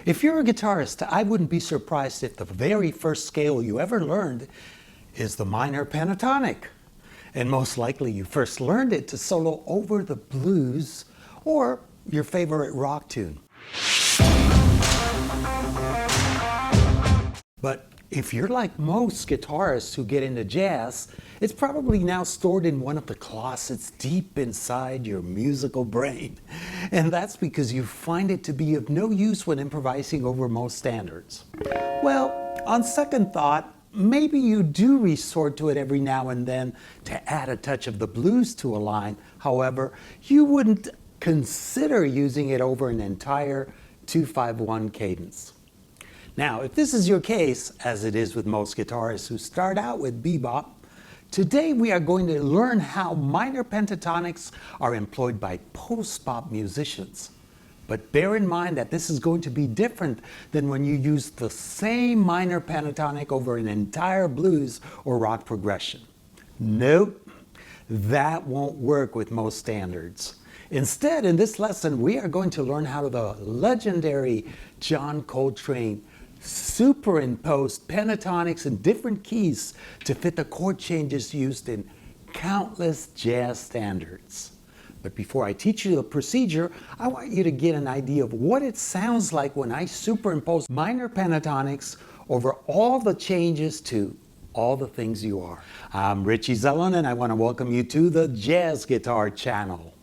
If you're a guitarist, I wouldn't be surprised if the very first scale you ever learned is the minor pentatonic. And most likely you first learned it to solo over the blues or your favorite rock tune. But if you're like most guitarists who get into jazz, it's probably now stored in one of the closets deep inside your musical brain. And that's because you find it to be of no use when improvising over most standards. Well, on second thought, maybe you do resort to it every now and then to add a touch of the blues to a line. However, you wouldn't consider using it over an entire 2-5-1 cadence. Now, if this is your case, as it is with most guitarists who start out with bebop, today we are going to learn how minor pentatonics are employed by post-bop musicians. But bear in mind that this is going to be different than when you use the same minor pentatonic over an entire blues or rock progression. Nope, that won't work with most standards. Instead, in this lesson, we are going to learn how the legendary John Coltrane superimposed pentatonics in different keys to fit the chord changes used in countless jazz standards. But before I teach you the procedure, I want you to get an idea of what it sounds like when I superimpose minor pentatonics over all the changes to all the things you are. I'm Richie Zellin, and I want to welcome you to the Jazz Guitar Channel.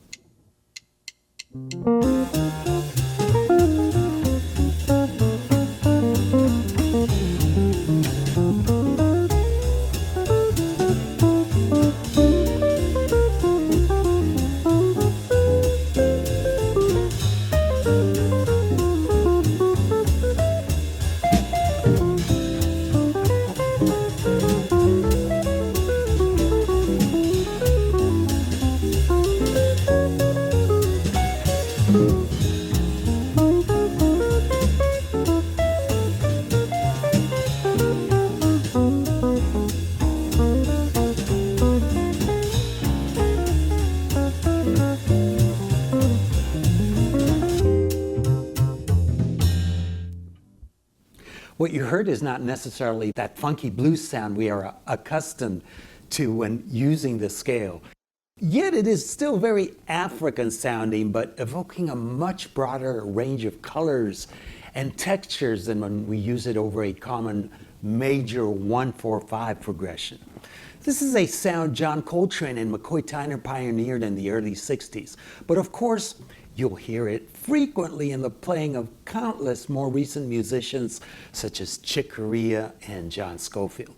What you heard is not necessarily that funky blues sound we are accustomed to when using the scale. Yet it is still very African sounding, but evoking a much broader range of colors and textures than when we use it over a common major 1-4-5 progression. This is a sound John Coltrane and McCoy Tyner pioneered in the early 60s, but of course, you'll hear it frequently in the playing of countless more recent musicians such as Chick Corea and John Scofield.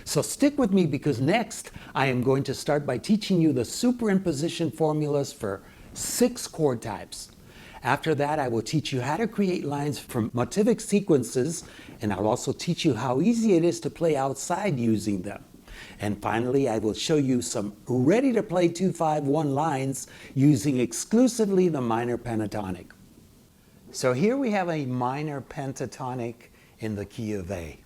So stick with me because next I am going to start by teaching you the superimposition formulas for 6 chord types. After that, I will teach you how to create lines from motivic sequences, and I'll also teach you how easy it is to play outside using them. And finally, I will show you some ready-to-play 2-5-1 lines using exclusively the minor pentatonic. So here we have a minor pentatonic in the key of A.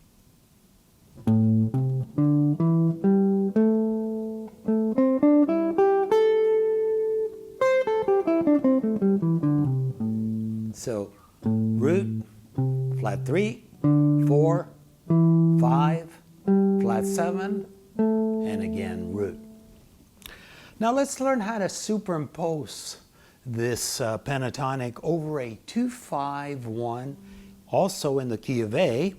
So root, flat 3, 4, 5, flat 7, and again root. Now let's learn how to superimpose this pentatonic over a 2-5-1, also in the key of A.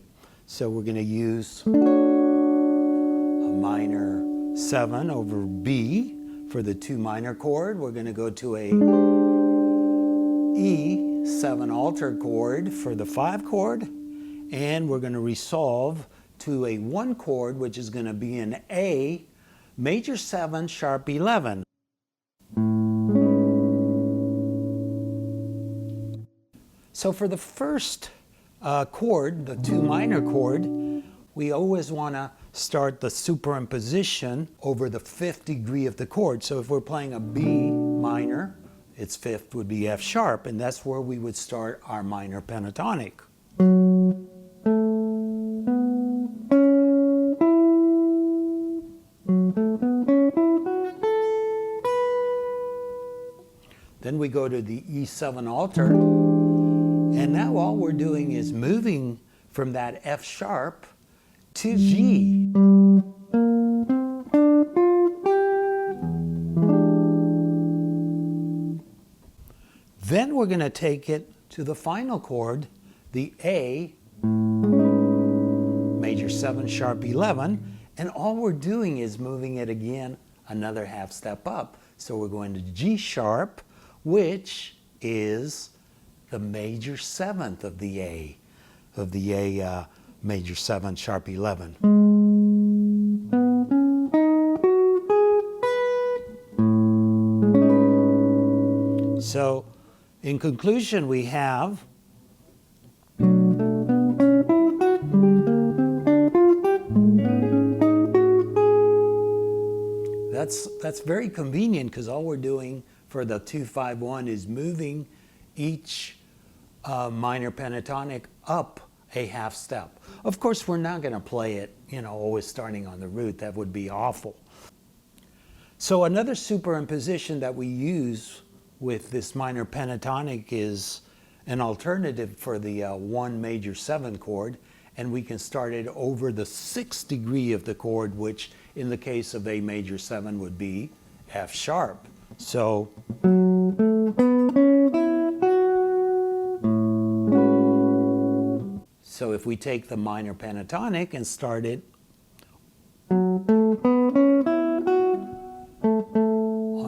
So we're going to use a minor 7 over B for the 2 minor chord. We're going to go to a E7 altered chord for the 5 chord, and we're going to resolve to a 1 chord, which is going to be an A major 7 sharp 11. So for the first chord, the 2 minor chord, we always want to start the superimposition over the 5th degree of the chord. So if we're playing a B minor, its 5th would be F sharp, and that's where we would start our minor pentatonic. Then we go to the E7 alter, And now all we're doing is moving from that F sharp to G. Then we're going to take it to the final chord, the A, major 7 sharp 11, and all we're doing is moving it again another half step up. So we're going to G sharp, which is the major 7th of the A, major 7 sharp 11. So in conclusion, we have that's very convenient, because all we're doing for the 2-5-1 is moving each minor pentatonic up a half step. Of course, we're not going to play it, always starting on the root. That would be awful. So another superimposition that we use with this minor pentatonic is an alternative for the 1 major 7 chord, and we can start it over the 6th degree of the chord, which in the case of A major 7 would be F sharp. So if we take the minor pentatonic and start it on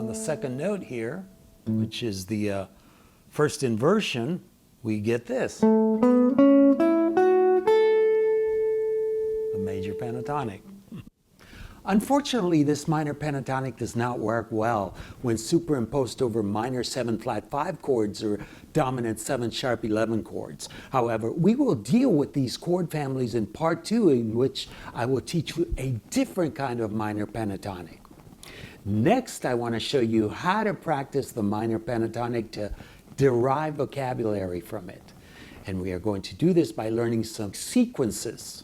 the 2nd note here, which is the first inversion, we get this, the major pentatonic. Unfortunately, this minor pentatonic does not work well when superimposed over minor 7 flat 5 chords or dominant 7 sharp 11 chords. However, we will deal with these chord families in part 2, in which I will teach you a different kind of minor pentatonic. Next, I want to show you how to practice the minor pentatonic to derive vocabulary from it. And we are going to do this by learning some sequences.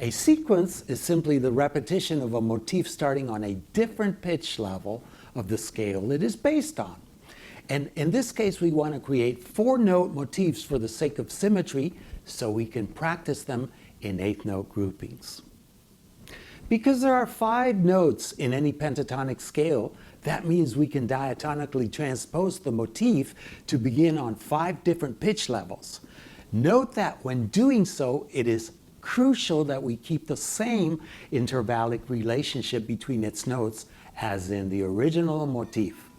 A sequence is simply the repetition of a motif starting on a different pitch level of the scale it is based on. And in this case, we want to create 4-note motifs for the sake of symmetry, so we can practice them in 8th-note groupings. Because there are 5 notes in any pentatonic scale, that means we can diatonically transpose the motif to begin on 5 different pitch levels. Note that when doing so, it is crucial that we keep the same intervallic relationship between its notes as in the original motif.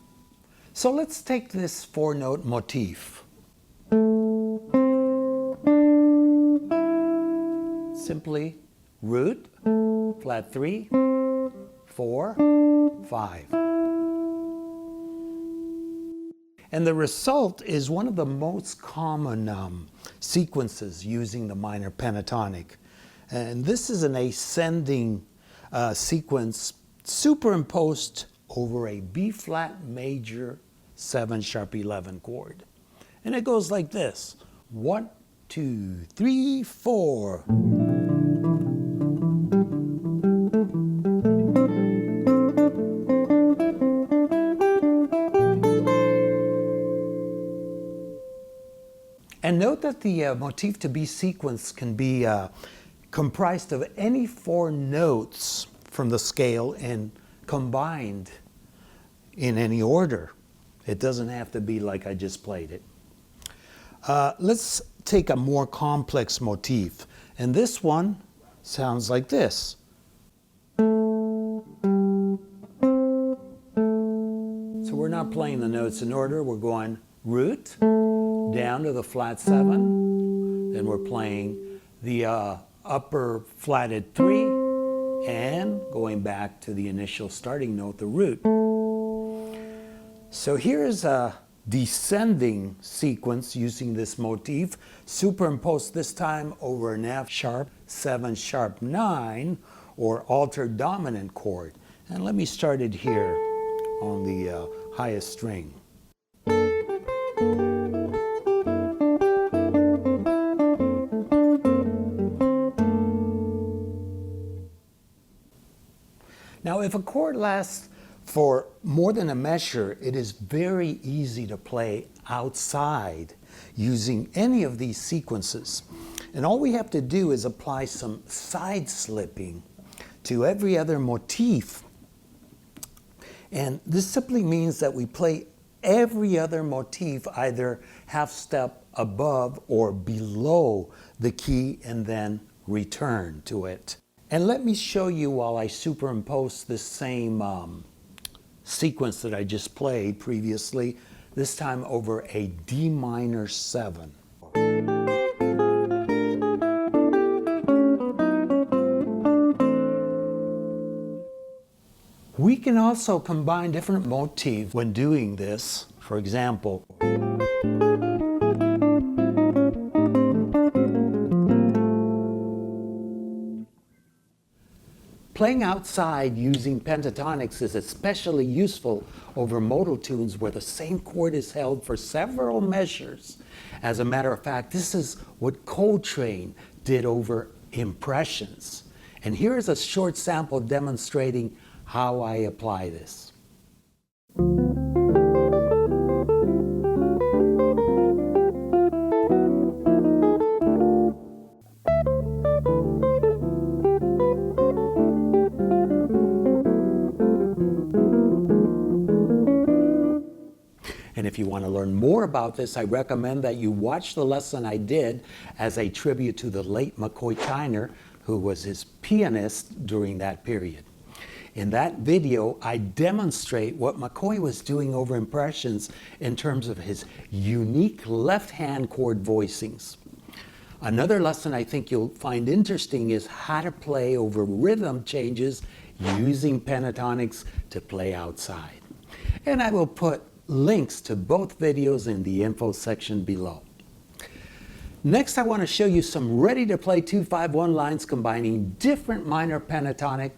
So let's take this 4-note motif. Simply root, flat 3, 4, 5. And the result is one of the most common sequences using the minor pentatonic. And this is an ascending sequence superimposed over a B-flat major 7 sharp 11 chord. And it goes like this: 1, 2, 3, 4. And note that the motif to be sequenced can be comprised of any 4 notes from the scale and combined in any order. It doesn't have to be like I just played it. Let's take a more complex motif. And this one sounds like this. So we're not playing the notes in order. We're going root, down to the flat 7, then we're playing the upper flatted 3, and going back to the initial starting note, the root. So here's a descending sequence using this motif, superimposed this time over an F sharp 7 sharp 9, or altered dominant chord. And let me start it here on the highest string. Now, if a chord lasts for more than a measure, it is very easy to play outside using any of these sequences. And all we have to do is apply some side slipping to every other motif. And this simply means that we play every other motif either half step above or below the key and then return to it. And let me show you while I superimpose this same sequence that I just played previously, this time over a D minor 7. We can also combine different motifs when doing this. For example, playing outside using pentatonics is especially useful over modal tunes where the same chord is held for several measures. As a matter of fact, this is what Coltrane did over impressions. And here is a short sample demonstrating how I apply this. And if you want to learn more about this, I recommend that you watch the lesson I did as a tribute to the late McCoy Tyner, who was his pianist during that period. In that video, I demonstrate what McCoy was doing over impressions in terms of his unique left-hand chord voicings. Another lesson I think you'll find interesting is how to play over rhythm changes using pentatonics to play outside. And I will put links to both videos in the info section below. Next, I want to show you some ready-to-play 2-5-1 lines combining different minor pentatonic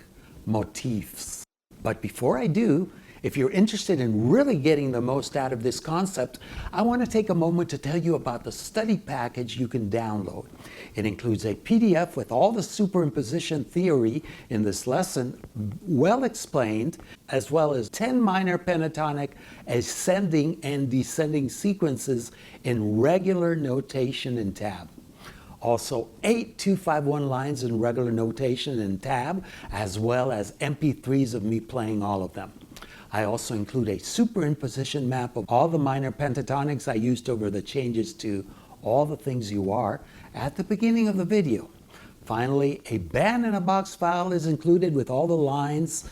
motifs. But before I do, if you're interested in really getting the most out of this concept, I want to take a moment to tell you about the study package you can download. It includes a PDF with all the superimposition theory in this lesson well explained, as well as 10 minor pentatonic ascending and descending sequences in regular notation in tab. Also 8 2-5-1 lines in regular notation in tab, as well as MP3s of me playing all of them. I also include a superimposition map of all the minor pentatonics I used over the changes to All the Things You Are at the beginning of the video. Finally, a band in a box file is included with all the lines,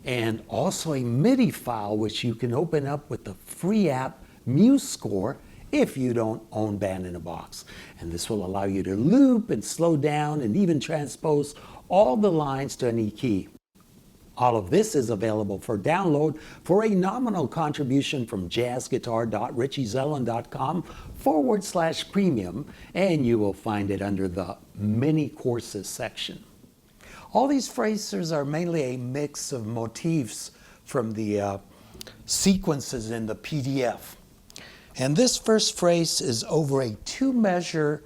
and also a MIDI file which you can open up with the free app MuseScore if you don't own Band in a Box. And this will allow you to loop and slow down and even transpose all the lines to any key. All of this is available for download for a nominal contribution from jazzguitar.richiezelland.com/premium, and you will find it under the mini courses section. All these phrases are mainly a mix of motifs from the sequences in the PDF. And this first phrase is over a 2-measure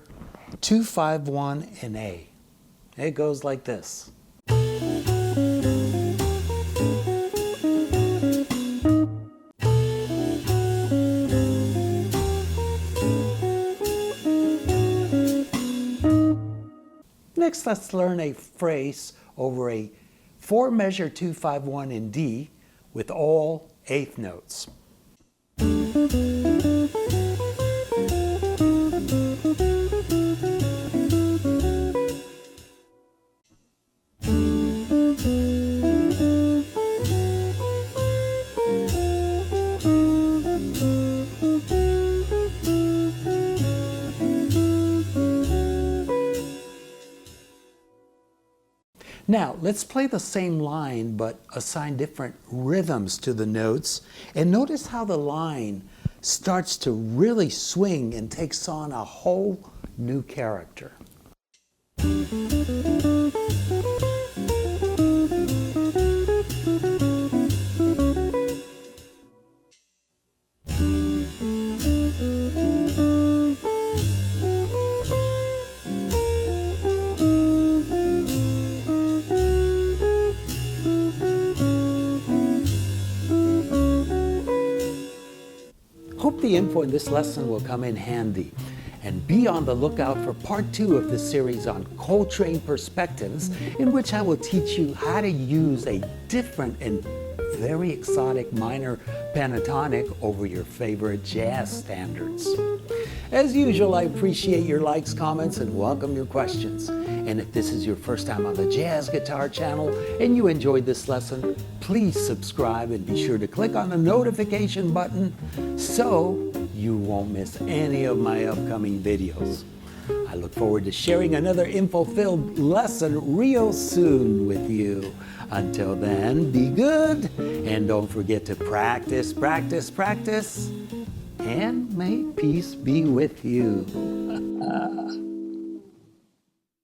2-5-1 in A. It goes like this. Next, let's learn a phrase over a 4-measure 2-5-1 in D with all eighth notes. Now, let's play the same line, but assign different rhythms to the notes. And notice how the line starts to really swing and takes on a whole new character. hope the info in this lesson will come in handy. And be on the lookout for part 2 of this series on Coltrane perspectives, in which I will teach you how to use a different and very exotic minor pentatonic over your favorite jazz standards. As usual, I appreciate your likes, comments, and welcome your questions. And if this is your first time on the Jazz Guitar channel and you enjoyed this lesson, please subscribe and be sure to click on the notification button so you won't miss any of my upcoming videos. I look forward to sharing another info-filled lesson real soon with you. Until then, be good, and don't forget to practice, practice, practice, and may peace be with you.